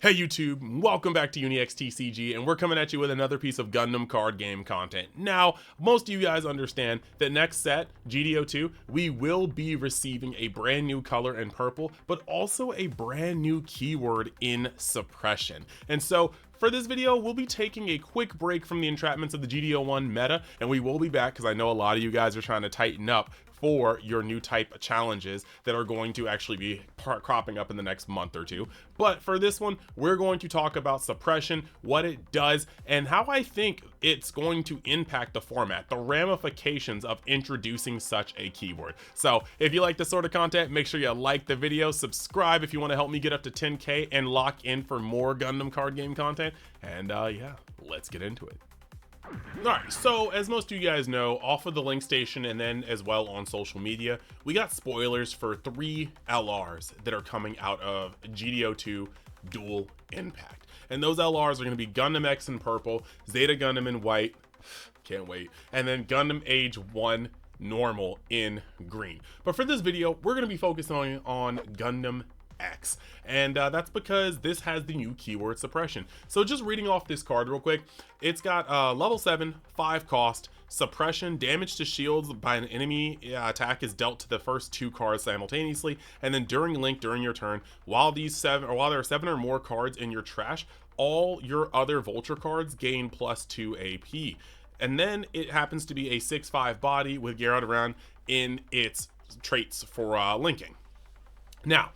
Hey YouTube, welcome back to EagleX and we're coming at you with another piece of Gundam card game content. Now, most of you guys understand that next set, GDO2, we will be receiving a brand new color in purple, but also a brand new keyword in Suppression. And so, for this video, we'll be taking a quick break from the entrapments of the GDO1 meta, and we will be back because I know a lot of you guys are trying to tighten up for your new type challenges that are going to actually be cropping up in the next month or two. But for this one, we're going to talk about Suppression, what it does, and how I think it's going to impact the format, the ramifications of introducing such a keyword. So if you like this sort of content, make sure you like the video, subscribe if you want to help me get up to 10K and lock in for more Gundam card game content. And yeah, let's get into it. Alright, so as most of you guys know, off of the link station and then as well on social media, we got spoilers for 3 LRs that are coming out of GDO2 Dual Impact. And those LRs are going to be Gundam X in purple, Zeta Gundam in white, can't wait, and then Gundam Age 1 normal in green. But for this video, we're going to be focusing on Gundam X, and that's because this has the new keyword Suppression. So just reading off this card real quick, it's got level 7, 5 cost, Suppression, damage to shields by an enemy attack is dealt to the first 2 cards simultaneously, and then during link during your turn, while there are 7 or more cards in your trash, all your other vulture cards gain +2 AP. And then it happens to be a 6/5 body with Garrett around in its traits for linking. Now,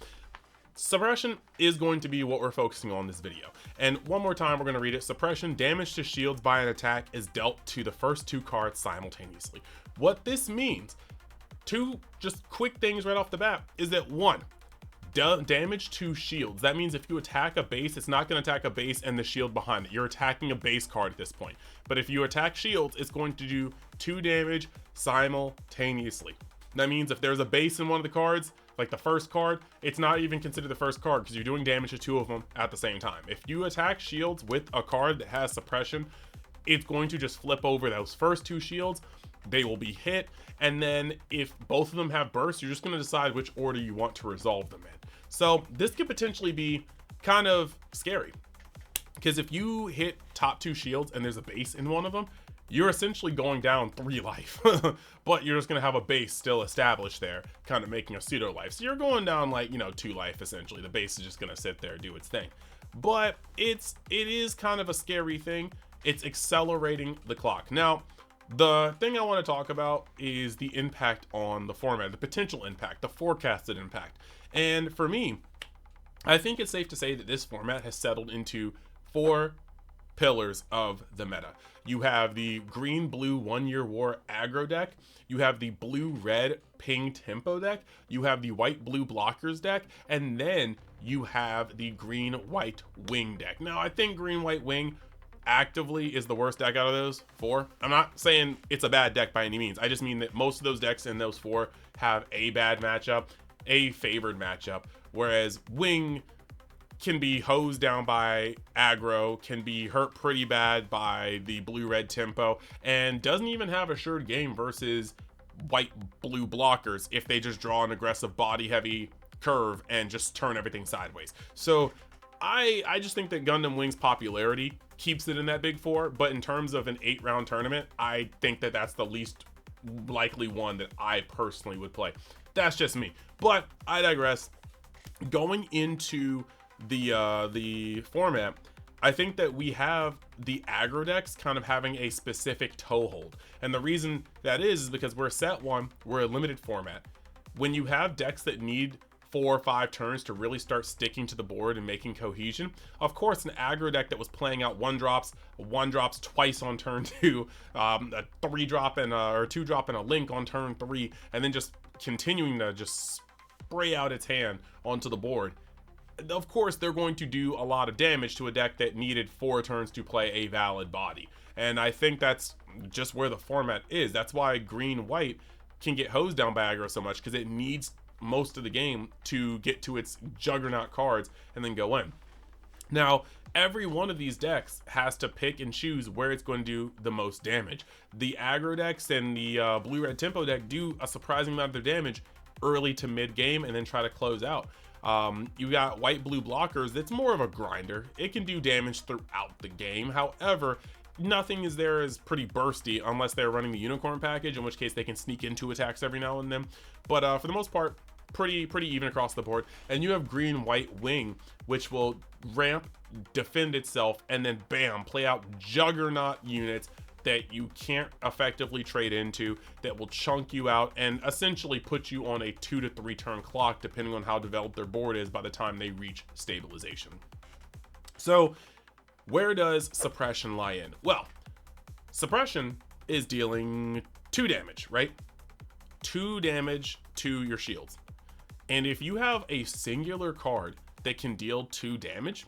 Suppression is going to be what we're focusing on in this video. And one more time, we're going to read it. Suppression, damage to shields by an attack is dealt to the first 2 cards simultaneously. What this means, 2 just quick things right off the bat, is that 1, damage to shields. That means if you attack a base, it's not going to attack a base and the shield behind it. You're attacking a base card at this point. But if you attack shields, it's going to do 2 damage simultaneously. That means if there's a base in one of the cards, like the first card, it's not even considered the first card because you're doing damage to 2 of them at the same time. If you attack shields with a card that has Suppression, it's going to just flip over those first 2 shields. They will be hit, and then if both of them have bursts, you're just going to decide which order you want to resolve them in. So this could potentially be kind of scary because if you hit top 2 shields and there's a base in one of them, you're essentially going down 3 life, but you're just going to have a base still established there, kind of making a pseudo life. So you're going down like, 2 life essentially. The base is just going to sit there, do its thing. But it is kind of a scary thing. It's accelerating the clock. Now, the thing I want to talk about is the impact on the format, the potential impact, the forecasted impact. And for me, I think it's safe to say that this format has settled into 4 pillars of the meta. You have the green-blue 1-year war aggro deck, you have the blue-red ping tempo deck, you have the white-blue blockers deck, and then you have the green-white wing deck. Now, I think green-white wing actively is the worst deck out of those 4. I'm not saying it's a bad deck by any means. I just mean that most of those decks in those 4 have a bad matchup, a favored matchup, whereas wing can be hosed down by aggro, can be hurt pretty bad by the blue-red tempo, and doesn't even have assured game versus white-blue blockers if they just draw an aggressive body-heavy curve and just turn everything sideways. So I just think that Gundam Wing's popularity keeps it in that big 4, but in terms of an 8-round tournament, I think that that's the least likely one that I personally would play. That's just me, but I digress. Going into the format, I think that we have the aggro decks kind of having a specific toehold, and the reason that is because we're set 1, we're a limited format. When you have decks that need 4 or 5 turns to really start sticking to the board and making cohesion, of course an aggro deck that was playing out 1-drops twice on turn 2, a 3-drop and or 2-drop and a link on turn 3, and then just continuing to just spray out its hand onto the board, of course they're going to do a lot of damage to a deck that needed 4 turns to play a valid body. And I think that's just where the format is. That's why green-white can get hosed down by aggro so much, because it needs most of the game to get to its juggernaut cards and then go in. Now, every one of these decks has to pick and choose where it's going to do the most damage. The aggro decks and the blue-red tempo deck do a surprising amount of their damage early to mid game and then try to close out. You got white blue blockers. That's more of a grinder. It can do damage throughout the game. However, nothing is there is pretty bursty unless they're running the unicorn package, in which case they can sneak into attacks every now and then. But for the most part, pretty even across the board. And you have green white wing, which will ramp, defend itself, and then bam, play out juggernaut units that you can't effectively trade into, that will chunk you out and essentially put you on a 2 to 3 turn clock, depending on how developed their board is by the time they reach stabilization. So where does suppression lie in? Well, suppression is dealing 2 damage, right? 2 damage to your shields. And if you have a singular card that can deal 2 damage,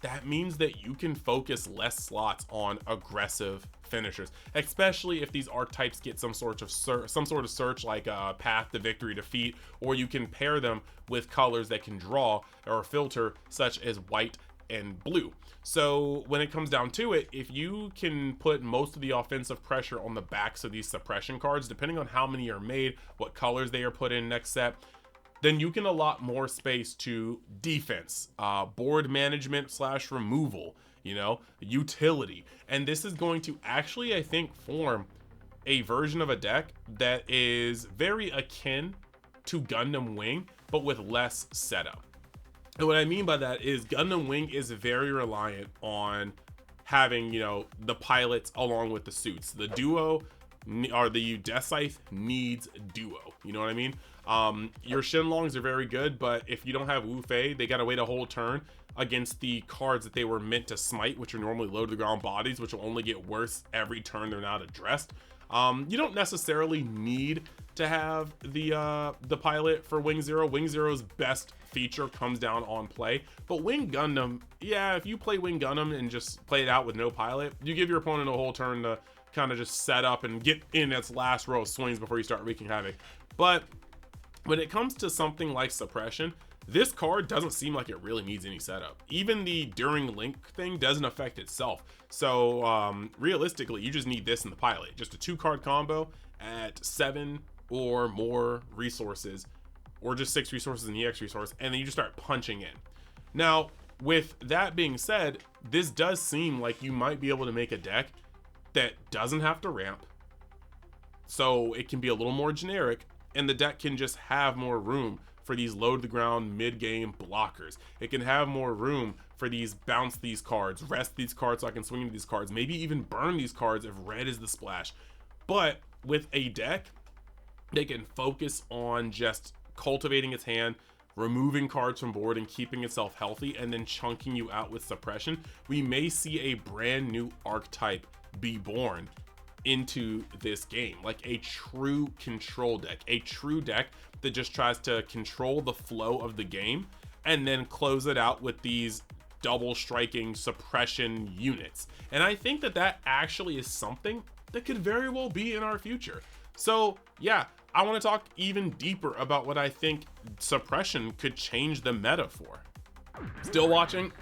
that means that you can focus less slots on aggressive finishers, especially if these archetypes get some sort of search like path to victory, defeat, or you can pair them with colors that can draw or filter, such as white and blue. So when it comes down to it, if you can put most of the offensive pressure on the backs of these suppression cards, depending on how many are made, what colors they are put in next set, then you can allot more space to defense, board management / removal, utility. And this is going to actually, I think, form a version of a deck that is very akin to Gundam Wing, but with less setup. And what I mean by that is Gundam Wing is very reliant on having, the pilots along with the suits. The duo, or the Death Scythe, needs duo. You know what I mean? Your Shenlongs are very good, but if you don't have Wu Fei, they gotta wait a whole turn against the cards that they were meant to smite, which are normally low to the ground bodies, which will only get worse every turn they're not addressed. You don't necessarily need to have the pilot for Wing Zero. Wing Zero's best feature comes down on play, but Wing Gundam, yeah, if you play Wing Gundam and just play it out with no pilot, you give your opponent a whole turn to kind of just set up and get in its last row of swings before you start wreaking havoc. But when it comes to something like suppression, this card doesn't seem like it really needs any setup. Even the during link thing doesn't affect itself. So realistically, you just need this in the pilot, just a 2-card combo at 7 or more resources, or just 6 resources in the EX resource, and then you just start punching in. Now, with that being said, this does seem like you might be able to make a deck that doesn't have to ramp, so it can be a little more generic, and the deck can just have more room for these low to the ground mid-game blockers. It can have more room for these bounce these cards, rest these cards so I can swing into these cards, maybe even burn these cards if red is the splash. But with a deck, they can focus on just cultivating its hand, removing cards from board and keeping itself healthy, and then chunking you out with suppression. We may see a brand new archetype be born into this game, like a true control deck, a true deck that just tries to control the flow of the game and then close it out with these double striking suppression units. And I think that that actually is something that could very well be in our future. So yeah, I want to talk even deeper about what I think suppression could change the meta for. Still watching?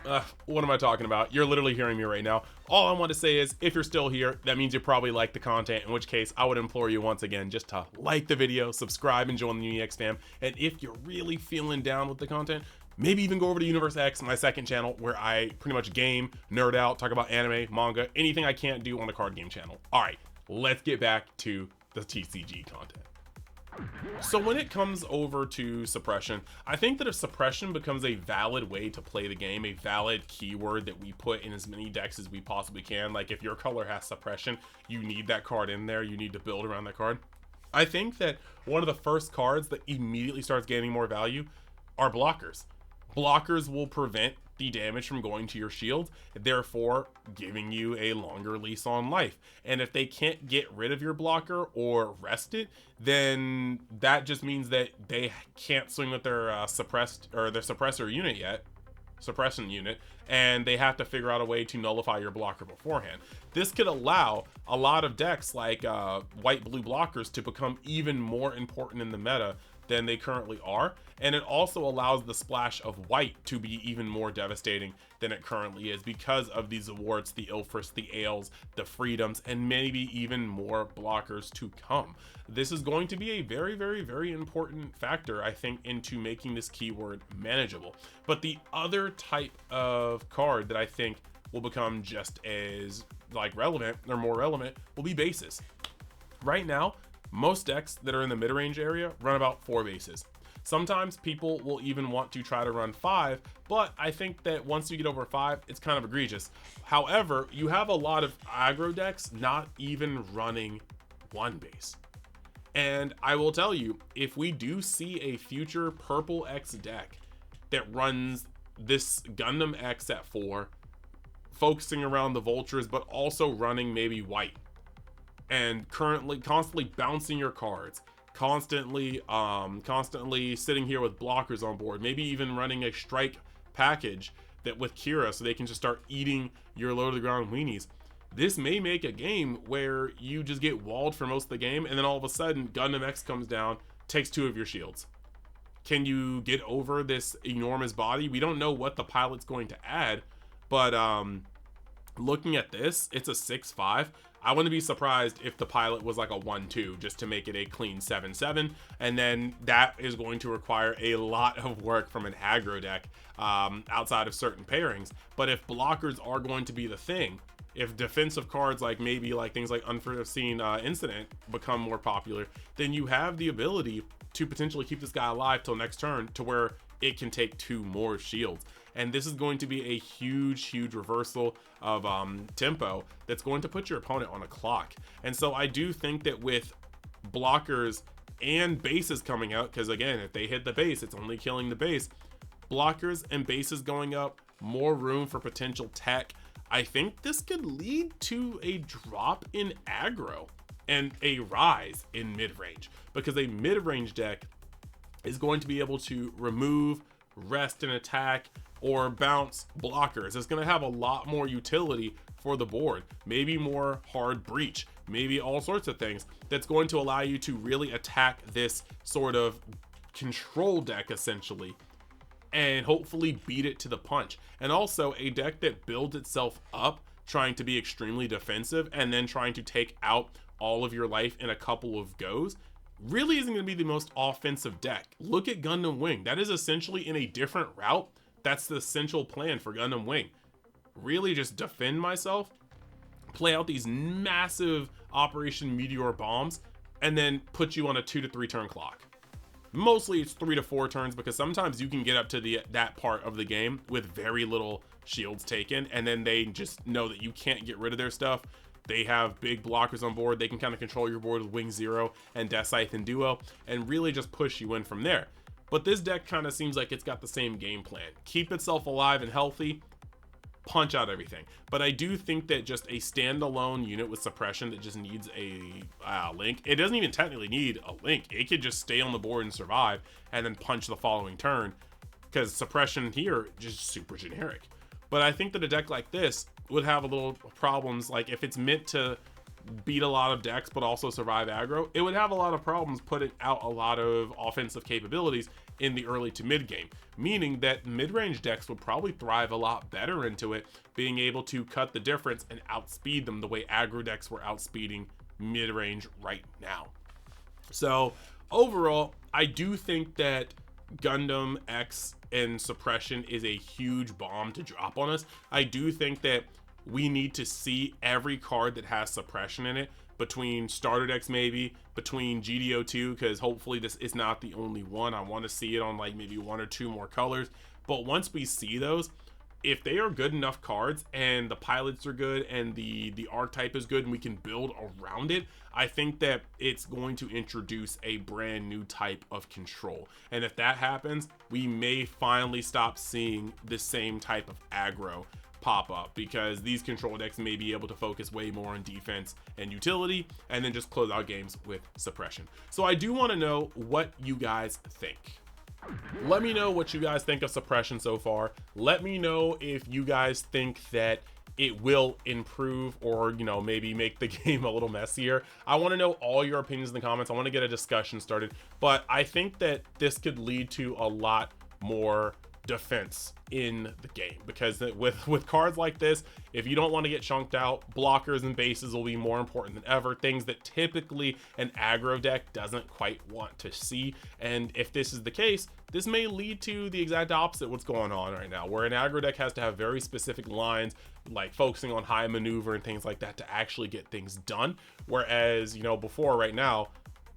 What am I talking about? You're literally hearing me right now. All I want to say is, if you're still here, that means you probably like the content, in which case I would implore you once again just to like the video, subscribe, and join the EagleX fam. And if you're really feeling down with the content, maybe even go over to Universe X, my second channel, where I pretty much game, nerd out, talk about anime, manga, anything I can't do on the card game channel. All right, let's get back to the TCG content. So when it comes over to suppression, I think that if suppression becomes a valid way to play the game, a valid keyword that we put in as many decks as we possibly can, like if your color has suppression, you need that card in there, you need to build around that card. I think that one of the first cards that immediately starts gaining more value are blockers. Blockers will prevent the damage from going to your shield, therefore giving you a longer lease on life. And if they can't get rid of your blocker or rest it, then that just means that they can't swing with their suppressor unit yet, suppression unit, and they have to figure out a way to nullify your blocker beforehand. This could allow a lot of decks like white blue blockers to become even more important in the meta than they currently are, and it also allows the splash of white to be even more devastating than it currently is because of these awards, the Ilfris, the Ales, the Freedoms, and maybe even more blockers to come. This is going to be a very, very, very important factor, I think, into making this keyword manageable. But the other type of card that I think will become just as like relevant or more relevant will be bases. Right now, most decks that are in the mid-range area run about 4 bases. Sometimes people will even want to try to run 5, but I think that once you get over 5, it's kind of egregious. However, you have a lot of aggro decks not even running 1 base. And I will tell you, if we do see a future Purple X deck that runs this Gundam X at 4, focusing around the vultures, but also running maybe white, and constantly bouncing your cards, constantly sitting here with blockers on board, maybe even running a strike package that with Kira so they can just start eating your low to the ground weenies. This may make a game where you just get walled for most of the game, and then all of a sudden Gundam X comes down, takes 2 of your shields. Can you get over this enormous body? We don't know what the pilot's going to add, but looking at this, it's a 6-5. I wouldn't be surprised if the pilot was like a 1-2 just to make it a clean 7-7, and then that is going to require a lot of work from an aggro deck outside of certain pairings. But if blockers are going to be the thing, if defensive cards like maybe like things like Unforeseen Incident become more popular, then you have the ability to potentially keep this guy alive till next turn to where it can take 2 more shields. And this is going to be a huge reversal of tempo that's going to put your opponent on a clock. And so I do think that with blockers and bases coming out, because again, if they hit the base, it's only killing the base. Blockers and bases going up, more room for potential tech. I think this could lead to a drop in aggro and a rise in mid-range, because a mid-range deck is going to be able to remove, rest, and attack, or bounce blockers. It's going to have a lot more utility for the board, maybe more hard breach, maybe all sorts of things that's going to allow you to really attack this sort of control deck essentially, and hopefully beat it to the punch. And also a deck that builds itself up trying to be extremely defensive and then trying to take out all of your life in a couple of goes really isn't going to be the most offensive deck. Look at Gundam Wing. That is essentially in a different route. That's the essential plan for Gundam Wing. Really just defend myself, play out these massive Operation Meteor bombs, and then put you on a 2 to 3 turn clock. Mostly it's 3 to 4 turns, because sometimes you can get up to that part of the game with very little shields taken, and then they just know that you can't get rid of their stuff. They have big blockers on board. They can kind of control your board with Wing Zero and Death Scythe and Duo and really just push you in from there. But this deck kind of seems like it's got the same game plan. Keep itself alive and healthy, punch out everything. But I do think that just a standalone unit with Suppression that just needs a link, it doesn't even technically need a link. It could just stay on the board and survive and then punch the following turn, because Suppression here just super generic. But I think that a deck like this would have a little problems, like if it's meant to beat a lot of decks but also survive aggro, it would have a lot of problems putting out a lot of offensive capabilities in the early to mid game, meaning that mid-range decks would probably thrive a lot better into it, being able to cut the difference and outspeed them the way aggro decks were outspeeding mid-range right now. So overall, I do think that Gundam X and Suppression is a huge bomb to drop on us. I do think that we need to see every card that has Suppression in it, between starter decks, maybe between GDO2, because hopefully this is not the only one. I want to see it on like maybe 1 or 2 more colors. But once we see those, if they are good enough cards and the pilots are good and the archetype is good and we can build around it, I think that it's going to introduce a brand new type of control. And if that happens, we may finally stop seeing the same type of aggro pop up, because these control decks may be able to focus way more on defense and utility and then just close out games with Suppression. So I do want to know what you guys think. Let me know what you guys think of Suppression so far. Let me know if you guys think that it will improve or, you know, maybe make the game a little messier. I want to know all your opinions in the comments. I want to get a discussion started, but I think that this could lead to a lot more defense in the game, because with cards like this, if you don't want to get chunked out, blockers and bases will be more important than ever, things that typically an aggro deck doesn't quite want to see. And if this is the case, this may lead to the exact opposite what's going on right now, where an aggro deck has to have very specific lines, like focusing on high maneuver and things like that to actually get things done, whereas, you know, before, right now,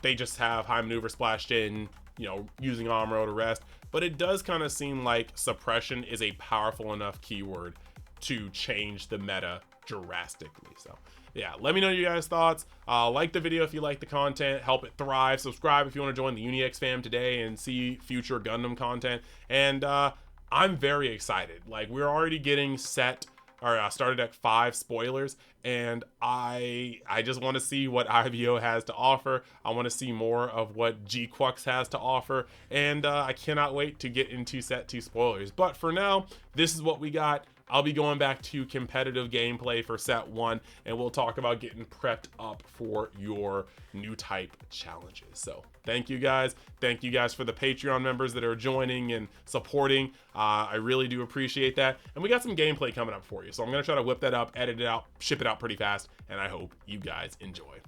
they just have high maneuver splashed in, you know, using Amuro to rest. But it does kind of seem like suppression is a powerful enough keyword to change the meta drastically. So yeah, let me know your guys' thoughts. Like the video if you like the content, help it thrive. Subscribe if you want to join the EagleX fam today and see future Gundam content. And I'm very excited. Like, we're already getting set, or started at 5 spoilers, and I just want to see what IVO has to offer. I want to see more of what GQuux has to offer, and I cannot wait to get into set 2 spoilers. But for now, this is what we got. I'll be going back to competitive gameplay for set 1, and we'll talk about getting prepped up for your new type challenges. So thank you guys. Thank you guys for the Patreon members that are joining and supporting. I really do appreciate that. And we got some gameplay coming up for you. So I'm going to try to whip that up, edit it out, ship it out pretty fast, and I hope you guys enjoy.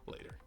Later.